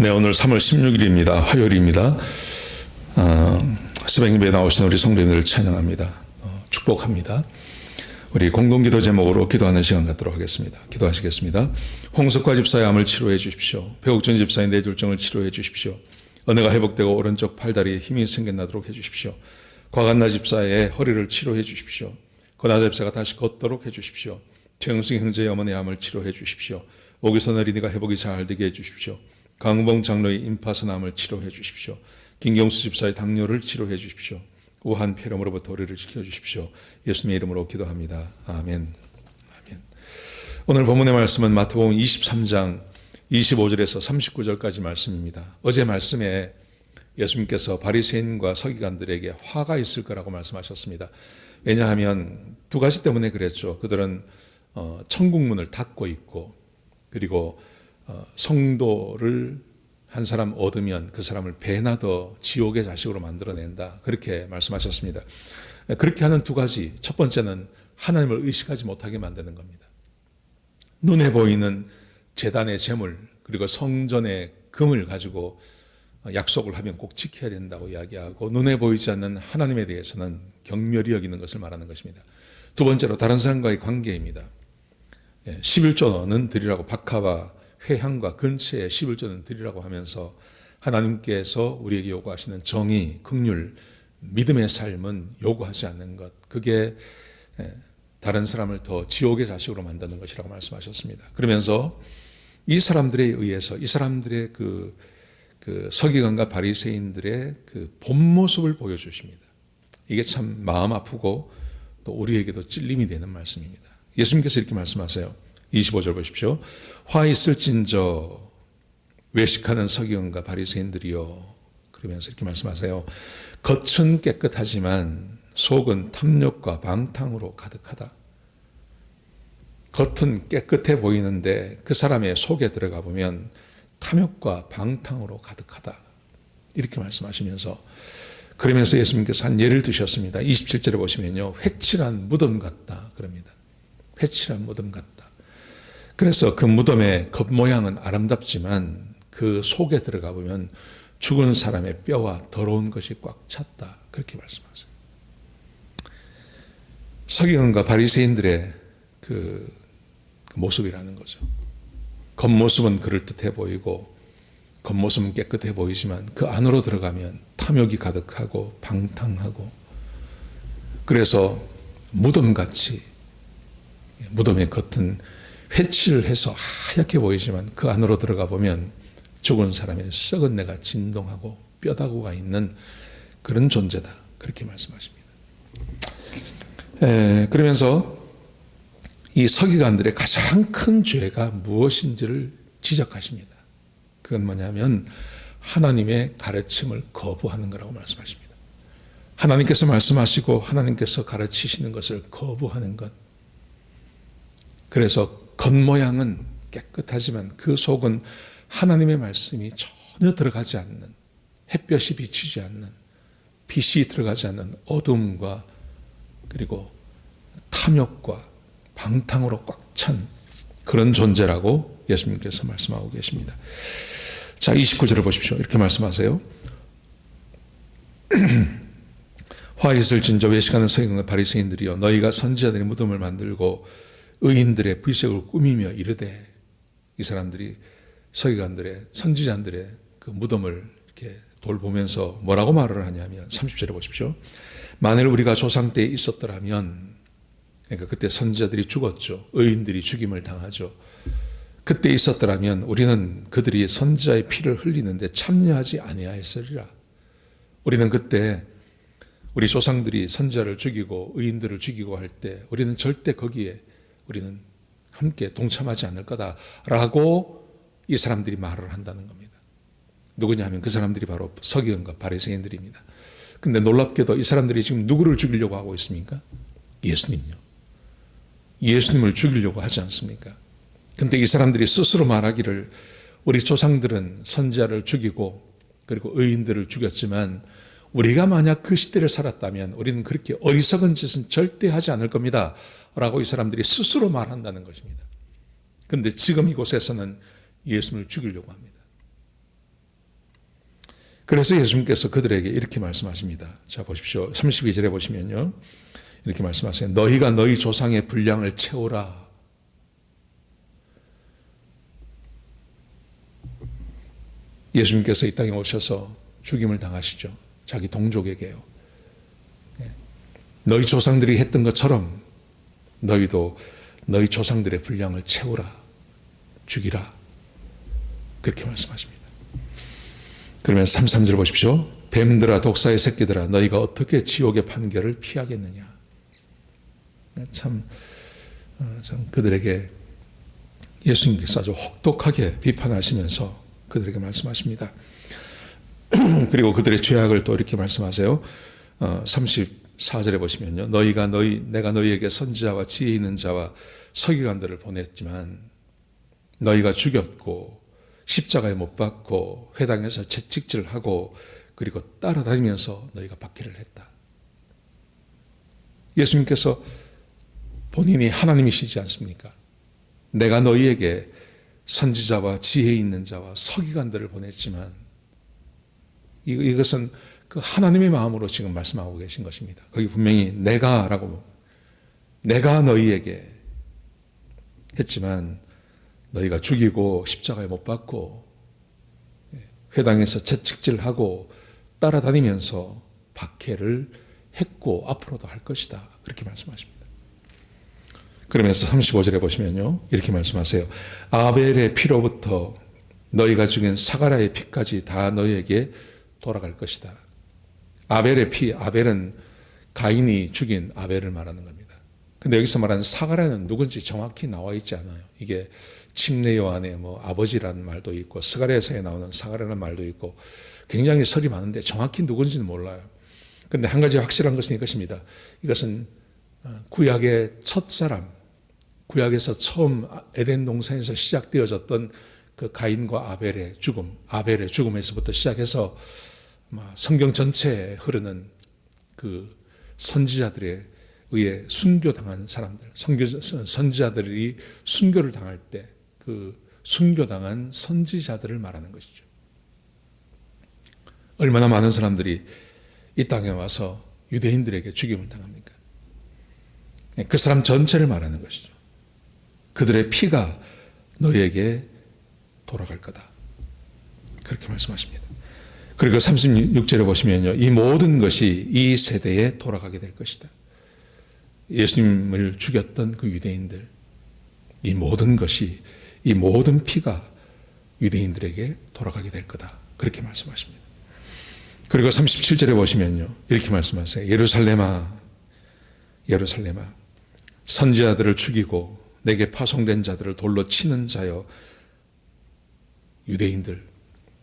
네, 오늘 3월 16일입니다. 화요일입니다. 새벽 예배에 나오신 우리 성도님들을 찬양합니다. 축복합니다. 우리 공동기도 제목으로 기도하는 시간 갖도록 하겠습니다. 기도하시겠습니다. 홍석화 집사의 암을 치료해 주십시오. 배옥준 집사의 뇌졸중을 치료해 주십시오. 언어가 회복되고 오른쪽 팔다리에 힘이 생겨나도록 해 주십시오. 곽한나 집사의 허리를 치료해 주십시오. 권하자 집사가 다시 걷도록 해 주십시오. 최영승 형제의 어머니의 암을 치료해 주십시오. 오기선 어린이가 회복이 잘 되게 해 주십시오. 강봉 장로의 임파선암을 치료해 주십시오. 김경수 집사의 당뇨를 치료해 주십시오. 우한 폐렴으로부터 우리를 지켜주십시오. 예수님의 이름으로 기도합니다. 아멘. 아멘. 오늘 본문의 말씀은 마태복음 23장 25절에서 39절까지 말씀입니다. 어제 말씀에 예수님께서 바리새인과 서기관들에게 화가 있을 거라고 말씀하셨습니다. 왜냐하면 두 가지 때문에 그랬죠. 그들은 천국문을 닫고 있고, 그리고 성도를 한 사람 얻으면 그 사람을 배나 더 지옥의 자식으로 만들어낸다, 그렇게 말씀하셨습니다. 그렇게 하는 두 가지, 첫 번째는 하나님을 의식하지 못하게 만드는 겁니다. 눈에 보이는 제단의 제물, 그리고 성전의 금을 가지고 약속을 하면 꼭 지켜야 된다고 이야기하고, 눈에 보이지 않는 하나님에 대해서는 경멸히 여기는 것을 말하는 것입니다. 두 번째로 다른 사람과의 관계입니다. 11조는 드리라고, 박하와 회향과 근처에 11조는 드리라고 하면서 하나님께서 우리에게 요구하시는 정의, 긍휼, 믿음의 삶은 요구하지 않는 것, 그게 다른 사람을 더 지옥의 자식으로 만드는 것이라고 말씀하셨습니다. 그러면서 이 사람들에 의해서 이 사람들의 그 서기관과 바리새인들의 그 본 모습을 보여주십니다. 이게 참 마음 아프고 또 우리에게도 찔림이 되는 말씀입니다. 예수님께서 이렇게 말씀하세요. 25절 보십시오. 화 있을진저 외식하는 서기관과 바리새인들이요. 그러면서 이렇게 말씀하세요. 겉은 깨끗하지만 속은 탐욕과 방탕으로 가득하다. 겉은 깨끗해 보이는데 그 사람의 속에 들어가 보면 탐욕과 방탕으로 가득하다, 이렇게 말씀하시면서, 그러면서 예수님께서 한 예를 드셨습니다. 27절에 보시면요, 회칠한 무덤 같다 그럽니다. 회칠한 무덤 같다. 그래서 그 무덤의 겉모양은 아름답지만 그 속에 들어가 보면 죽은 사람의 뼈와 더러운 것이 꽉 찼다, 그렇게 말씀하세요. 서기관과 바리새인들의 그 모습이라는 거죠. 겉모습은 그럴듯해 보이고 겉모습은 깨끗해 보이지만 그 안으로 들어가면 탐욕이 가득하고 방탕하고, 그래서 무덤같이, 무덤의 겉은 회칠해서 하얗게 보이지만 그 안으로 들어가 보면 죽은 사람의 썩은 내가 진동하고 뼈다구가 있는 그런 존재다, 그렇게 말씀하십니다. 그러면서 이 서기관들의 가장 큰 죄가 무엇인지를 지적하십니다. 그건 뭐냐면 하나님의 가르침을 거부하는 거라고 말씀하십니다. 하나님께서 말씀하시고 하나님께서 가르치시는 것을 거부하는 것. 그래서 겉모양은 깨끗하지만 그 속은 하나님의 말씀이 전혀 들어가지 않는, 햇볕이 비치지 않는, 빛이 들어가지 않는 어둠과 그리고 탐욕과 방탕으로 꽉 찬 그런 존재라고 예수님께서 말씀하고 계십니다. 자, 29절을 보십시오. 이렇게 말씀하세요. 화 있을진저 외식하는 서기관과 바리새인들이여, 너희가 선지자들의 무덤을 만들고 의인들의 불색을 꾸미며 이르되, 이 사람들이 서기관들의, 선지자들의 그 무덤을 이렇게 돌보면서 뭐라고 말을 하냐면 30절에 보십시오. 만일 우리가 조상 때에 있었더라면, 그러니까 그때 선지자들이 죽었죠. 의인들이 죽임을 당하죠. 그때 있었더라면 우리는 그들이 선지자의 피를 흘리는데 참여하지 아니하였으리라. 우리는 그때 우리 조상들이 선지자를 죽이고 의인들을 죽이고 할 때 우리는 절대 거기에 우리는 함께 동참하지 않을 거다라고 이 사람들이 말을 한다는 겁니다. 누구냐 하면 그 사람들이 바로 서기관과 바리새인들입니다. 근데 놀랍게도 이 사람들이 지금 누구를 죽이려고 하고 있습니까? 예수님요. 예수님을 죽이려고 하지 않습니까? 근데 이 사람들이 스스로 말하기를, 우리 조상들은 선지자를 죽이고 그리고 의인들을 죽였지만 우리가 만약 그 시대를 살았다면 우리는 그렇게 어리석은 짓은 절대 하지 않을 겁니다 라고 이 사람들이 스스로 말한다는 것입니다. 그런데 지금 이곳에서는 예수님을 죽이려고 합니다. 그래서 예수님께서 그들에게 이렇게 말씀하십니다. 자, 보십시오. 32절에 보시면요. 이렇게 말씀하세요. 너희가 너희 조상의 분량을 채우라. 예수님께서 이 땅에 오셔서 죽임을 당하시죠. 자기 동족에게요. 너희 조상들이 했던 것처럼 너희도 너희 조상들의 분량을 채우라. 죽이라. 그렇게 말씀하십니다. 그러면 33절 보십시오. 뱀들아 독사의 새끼들아 너희가 어떻게 지옥의 판결을 피하겠느냐. 참 그들에게 예수님께서 아주 혹독하게 비판하시면서 그들에게 말씀하십니다. 그리고 그들의 죄악을 또 이렇게 말씀하세요. 34절에 보시면요. 내가 너희에게 선지자와 지혜 있는 자와 서기관들을 보냈지만 너희가 죽였고 십자가에 못 박고 회당에서 채찍질하고 그리고 따라다니면서 너희가 박해를 했다. 예수님께서 본인이 하나님이시지 않습니까? 내가 너희에게 선지자와 지혜 있는 자와 서기관들을 보냈지만 이것은 그 하나님의 마음으로 지금 말씀하고 계신 것입니다. 거기 분명히 내가 너희에게 했지만 너희가 죽이고 십자가에 못 박고 회당에서 채찍질하고 따라다니면서 박해를 했고 앞으로도 할 것이다. 그렇게 말씀하십니다. 그러면서 35절에 보시면요. 이렇게 말씀하세요. 아벨의 피로부터 너희가 죽인 사가랴의 피까지 다 너희에게 돌아갈 것이다. 아벨의 피, 아벨은 가인이 죽인 아벨을 말하는 겁니다. 근데 여기서 말하는 사가랴는 누군지 정확히 나와 있지 않아요. 이게 침례 요한의 아버지라는 말도 있고 스가랴서에 나오는 사가랴라는 말도 있고 굉장히 설이 많은데 정확히 누군지는 몰라요. 그런데 한 가지 확실한 것은 이것입니다. 이것은 구약의 첫사람, 구약에서 처음 에덴 동산에서 시작되어졌던 그 가인과 아벨의 죽음에서부터 시작해서 성경 전체에 흐르는 그 선지자들에 의해 순교당한 사람들, 선지자들이 순교를 당할 때 그 순교당한 선지자들을 말하는 것이죠. 얼마나 많은 사람들이 이 땅에 와서 유대인들에게 죽임을 당합니까? 그 사람 전체를 말하는 것이죠. 그들의 피가 너희에게 돌아갈 거다. 그렇게 말씀하십니다. 그리고 36절에 보시면요. 이 모든 것이 이 세대에 돌아가게 될 것이다. 예수님을 죽였던 그 유대인들, 이 모든 것이, 이 모든 피가 유대인들에게 돌아가게 될 거다. 그렇게 말씀하십니다. 그리고 37절에 보시면요. 이렇게 말씀하세요. 예루살렘아, 예루살렘아, 선지자들을 죽이고 내게 파송된 자들을 돌로 치는 자여, 유대인들,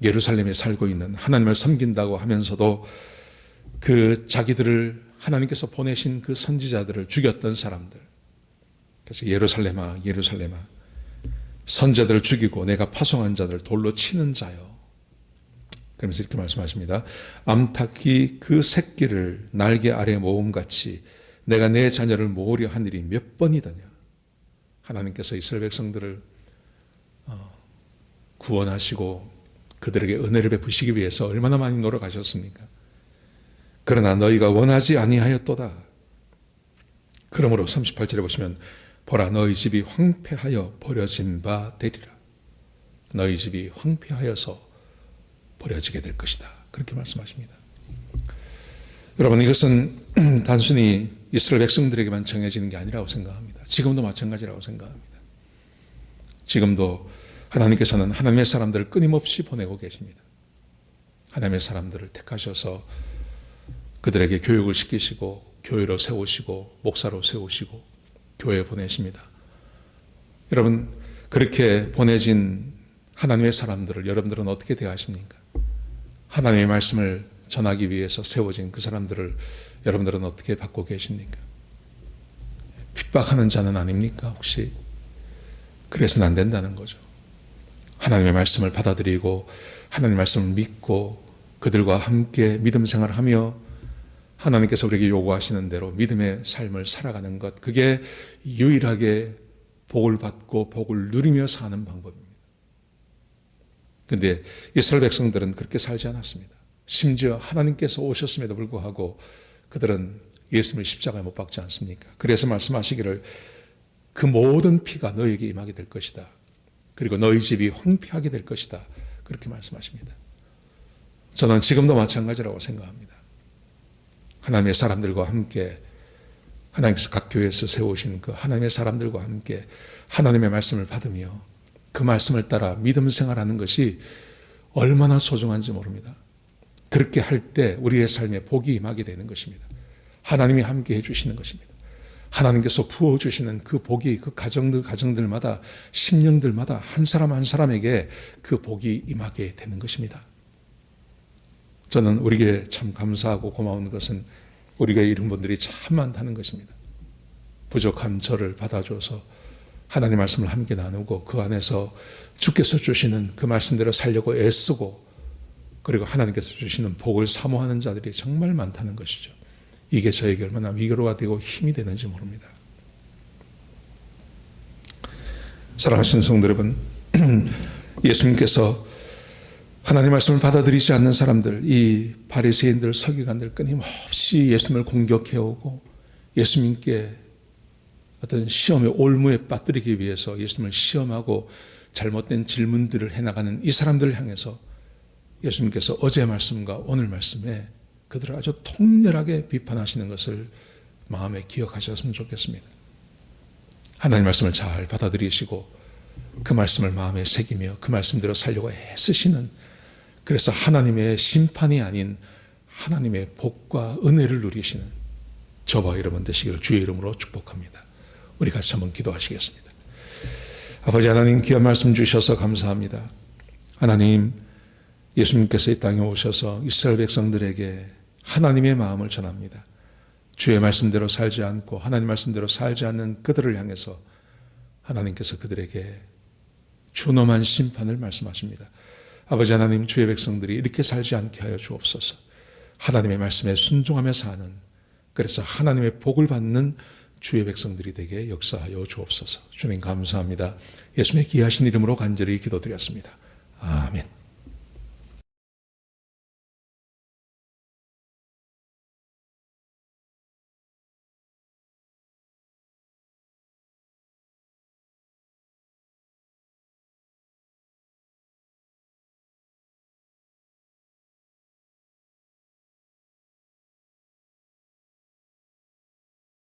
예루살렘에 살고 있는 하나님을 섬긴다고 하면서도 그 자기들을 하나님께서 보내신 그 선지자들을 죽였던 사람들. 그래서 예루살렘아, 예루살렘아, 선지자들을 죽이고 내가 파송한 자들을 돌로 치는 자여. 그러면서 이렇게 말씀하십니다. 암탉이 그 새끼를 날개 아래 모음같이 내가 내 자녀를 모으려 한 일이 몇 번이더냐. 하나님께서 이스라엘 백성들을 구원하시고 그들에게 은혜를 베푸시기 위해서 얼마나 많이 노력하셨습니까? 그러나 너희가 원하지 아니하였도다. 그러므로 38절에 보시면 보라 너희 집이 황폐하여 버려진 바 되리라. 너희 집이 황폐하여서 버려지게 될 것이다. 그렇게 말씀하십니다. 여러분, 이것은 단순히 이스라엘 백성들에게만 정해지는 게 아니라고 생각합니다. 지금도 마찬가지라고 생각합니다. 지금도 하나님께서는 하나님의 사람들을 끊임없이 보내고 계십니다. 하나님의 사람들을 택하셔서 그들에게 교육을 시키시고 교회로 세우시고 목사로 세우시고 교회에 보내십니다. 여러분, 그렇게 보내진 하나님의 사람들을 여러분들은 어떻게 대하십니까? 하나님의 말씀을 전하기 위해서 세워진 그 사람들을 여러분들은 어떻게 받고 계십니까? 핍박하는 자는 아닙니까? 혹시? 그래서는 안 된다는 거죠. 하나님의 말씀을 받아들이고 하나님의 말씀을 믿고 그들과 함께 믿음 생활하며 하나님께서 우리에게 요구하시는 대로 믿음의 삶을 살아가는 것, 그게 유일하게 복을 받고 복을 누리며 사는 방법입니다. 그런데 이스라엘 백성들은 그렇게 살지 않았습니다. 심지어 하나님께서 오셨음에도 불구하고 그들은 예수님을 십자가에 못 박지 않습니까? 그래서 말씀하시기를 그 모든 피가 너에게 임하게 될 것이다. 그리고 너희 집이 황폐하게 될 것이다. 그렇게 말씀하십니다. 저는 지금도 마찬가지라고 생각합니다. 하나님의 사람들과 함께 하나님께서 각 교회에서 세우신 그 하나님의 사람들과 함께 하나님의 말씀을 받으며 그 말씀을 따라 믿음 생활하는 것이 얼마나 소중한지 모릅니다. 그렇게 할 때 우리의 삶에 복이 임하게 되는 것입니다. 하나님이 함께 해주시는 것입니다. 하나님께서 부어주시는 그 복이 그 가정들마다 심령들마다 한 사람 한 사람에게 그 복이 임하게 되는 것입니다. 저는 우리에게 참 감사하고 고마운 것은 우리가 이런 분들이 참 많다는 것입니다. 부족한 저를 받아줘서 하나님 말씀을 함께 나누고 그 안에서 주께서 주시는 그 말씀대로 살려고 애쓰고 그리고 하나님께서 주시는 복을 사모하는 자들이 정말 많다는 것이죠. 이게 저에게 얼마나 위로가 되고 힘이 되는지 모릅니다. 사랑하시는 성도 여러분, 예수님께서 하나님 말씀을 받아들이지 않는 사람들, 이 바리새인들, 서기관들 끊임없이 예수님을 공격해오고 예수님께 어떤 시험의 올무에 빠뜨리기 위해서 예수님을 시험하고 잘못된 질문들을 해나가는 이 사람들을 향해서 예수님께서 어제 말씀과 오늘 말씀에 그들을 아주 통렬하게 비판하시는 것을 마음에 기억하셨으면 좋겠습니다. 하나님 말씀을 잘 받아들이시고 그 말씀을 마음에 새기며 그 말씀대로 살려고 애쓰시는, 그래서 하나님의 심판이 아닌 하나님의 복과 은혜를 누리시는 저와 여러분 되시기를 주의 이름으로 축복합니다. 우리 같이 한번 기도하시겠습니다. 아버지 하나님, 귀한 말씀 주셔서 감사합니다. 하나님, 예수님께서 이 땅에 오셔서 이스라엘 백성들에게 하나님의 마음을 전합니다. 주의 말씀대로 살지 않고 하나님 말씀대로 살지 않는 그들을 향해서 하나님께서 그들에게 준엄한 심판을 말씀하십니다. 아버지 하나님, 주의 백성들이 이렇게 살지 않게 하여 주옵소서. 하나님의 말씀에 순종하며 사는, 그래서 하나님의 복을 받는 주의 백성들이 되게 역사하여 주옵소서. 주님 감사합니다. 예수님의 귀하신 이름으로 간절히 기도드렸습니다. 아멘.